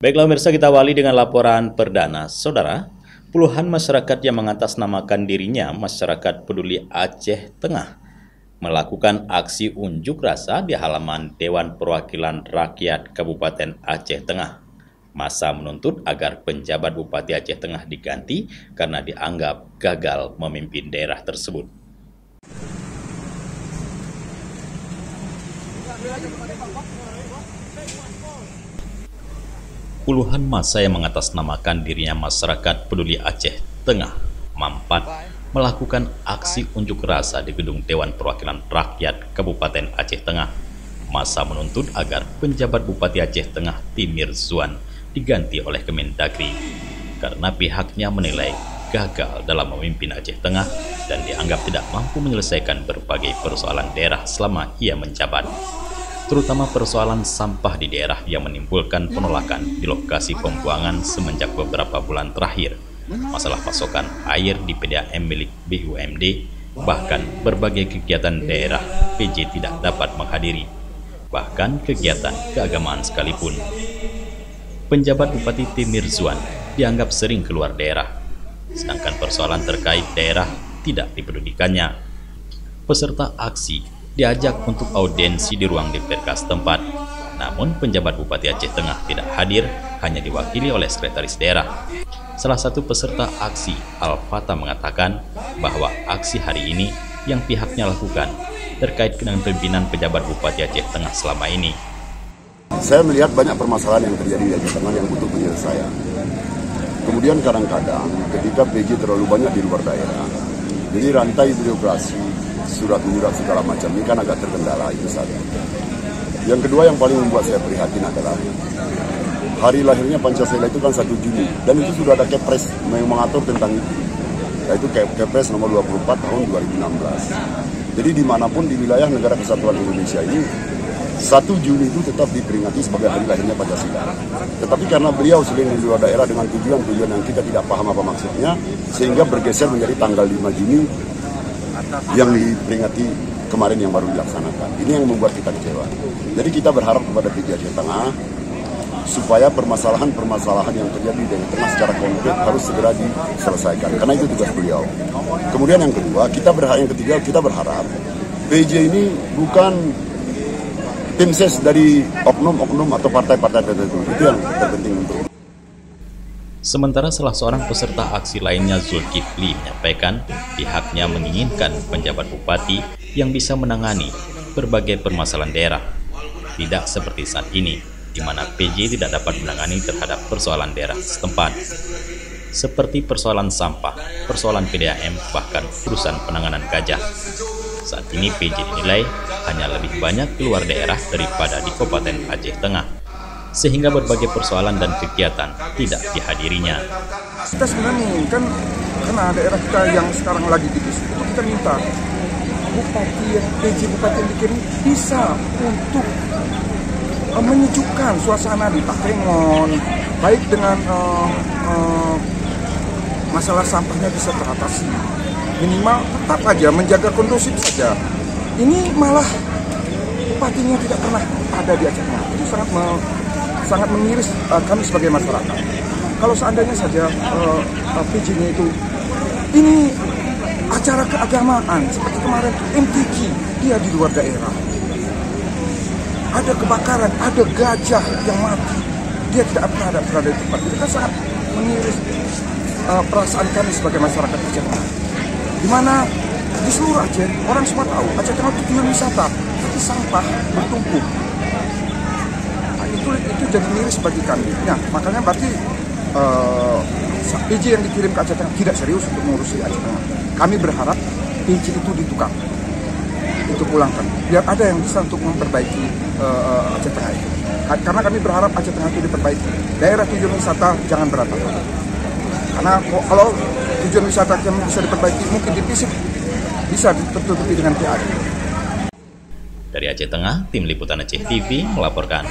Baiklah pemirsa, kita awali dengan laporan perdana. Saudara, puluhan masyarakat yang mengatasnamakan dirinya Masyarakat Peduli Aceh Tengah melakukan aksi unjuk rasa di halaman Dewan Perwakilan Rakyat Kabupaten Aceh Tengah. Masa menuntut agar penjabat Bupati Aceh Tengah diganti karena dianggap gagal memimpin daerah tersebut. Puluhan massa yang mengatasnamakan dirinya Masyarakat Peduli Aceh Tengah Mampat melakukan aksi unjuk rasa di gedung Dewan Perwakilan Rakyat Kabupaten Aceh Tengah. Massa menuntut agar penjabat Bupati Aceh Tengah Timir Zuan diganti oleh Kemendagri karena pihaknya menilai gagal dalam memimpin Aceh Tengah dan dianggap tidak mampu menyelesaikan berbagai persoalan daerah selama ia menjabat, terutama persoalan sampah di daerah yang menimbulkan penolakan di lokasi pembuangan semenjak beberapa bulan terakhir, masalah pasokan air di PDAM milik BUMD, bahkan berbagai kegiatan daerah PJ tidak dapat menghadiri, bahkan kegiatan keagamaan sekalipun. Penjabat Bupati Timir Zuan dianggap sering keluar daerah, sedangkan persoalan terkait daerah tidak dipedulikannya. Peserta aksi diajak untuk audiensi di ruang DPRK setempat, namun penjabat Bupati Aceh Tengah tidak hadir, hanya diwakili oleh sekretaris daerah. Salah satu peserta aksi, Al-Fatah, mengatakan bahwa aksi hari ini yang pihaknya lakukan terkait dengan pimpinan pejabat Bupati Aceh Tengah selama ini. Saya melihat banyak permasalahan yang terjadi di Aceh Tengah yang butuh penyelesaian. Kemudian kadang-kadang ketika PJ terlalu banyak di luar daerah, jadi rantai birokrasi, surat menyurat segala macam ini kan agak terkendala, itu satu. Yang kedua yang paling membuat saya prihatin adalah hari lahirnya Pancasila itu kan 1 Juni, dan itu sudah ada Kepres yang mengatur tentang itu, yaitu Kepres nomor 24 tahun 2016. Jadi dimanapun di wilayah Negara Kesatuan Indonesia ini 1 Juni itu tetap diperingati sebagai hari lahirnya Pancasila. Tetapi karena beliau sering di luar daerah dengan tujuan-tujuan yang kita tidak paham apa maksudnya, sehingga bergeser menjadi tanggal 5 Juni yang diperingati kemarin yang baru dilaksanakan. Ini yang membuat kita kecewa. Jadi kita berharap kepada PJ Aceh Tengah supaya permasalahan-permasalahan yang terjadi di Aceh Tengah secara konkret harus segera diselesaikan, karena itu tugas beliau. Kemudian yang kedua, kita berharap PJ ini bukan tim ses dari oknum-oknum atau partai-partai tertentu. Itu yang terpenting untuk. Sementara salah seorang peserta aksi lainnya, Zulkifli, menyampaikan pihaknya menginginkan penjabat bupati yang bisa menangani berbagai permasalahan daerah. Tidak seperti saat ini, di mana PJ tidak dapat menangani terhadap persoalan daerah setempat. Seperti persoalan sampah, persoalan PDAM, bahkan urusan penanganan gajah. Saat ini PJ dinilai hanya lebih banyak keluar daerah daripada di Kabupaten Aceh Tengah, sehingga berbagai persoalan dan kegiatan tidak dihadirinya. Kita sebenarnya menginginkan, karena daerah kita yang sekarang lagi didistribusi, kita minta bupati yang PJ bupati yang dikirim bisa untuk menyejukkan suasana di Takengon, baik dengan masalah sampahnya bisa teratasi, minimal tetap aja menjaga kondusif saja. Ini malah bupatinya tidak pernah ada di Aceh Tengah. Itu sangat mengiris kami sebagai masyarakat. Kalau seandainya saja PJ-nya itu ini acara keagamaan seperti kemarin MTQ, dia di luar daerah. Ada kebakaran, ada gajah yang mati, dia tidak pernah ada berada di tempat. Itu kan sangat mengiris perasaan kami sebagai masyarakat Aceh Tengah. Di mana di seluruh Aceh, orang semua tahu Aceh Tengah itu tujuan wisata, tapi sampah bertumpuk. Itu jadi miris bagi kami. Nah, makanya berarti PJ yang dikirim ke Aceh Tengah tidak serius untuk mengurusi Aceh Tengah. Kami berharap PJ itu ditukar, itu pulangkan, biar ada yang bisa untuk memperbaiki Aceh Tengah itu. Karena kami berharap Aceh Tengah itu diperbaiki. Daerah tujuan wisata jangan berantakan. Karena kalau tujuan wisata yang bisa diperbaiki mungkin dipisah, bisa tertutupi dengan PAD. Dari Aceh Tengah, Tim Liputan Aceh TV melaporkan.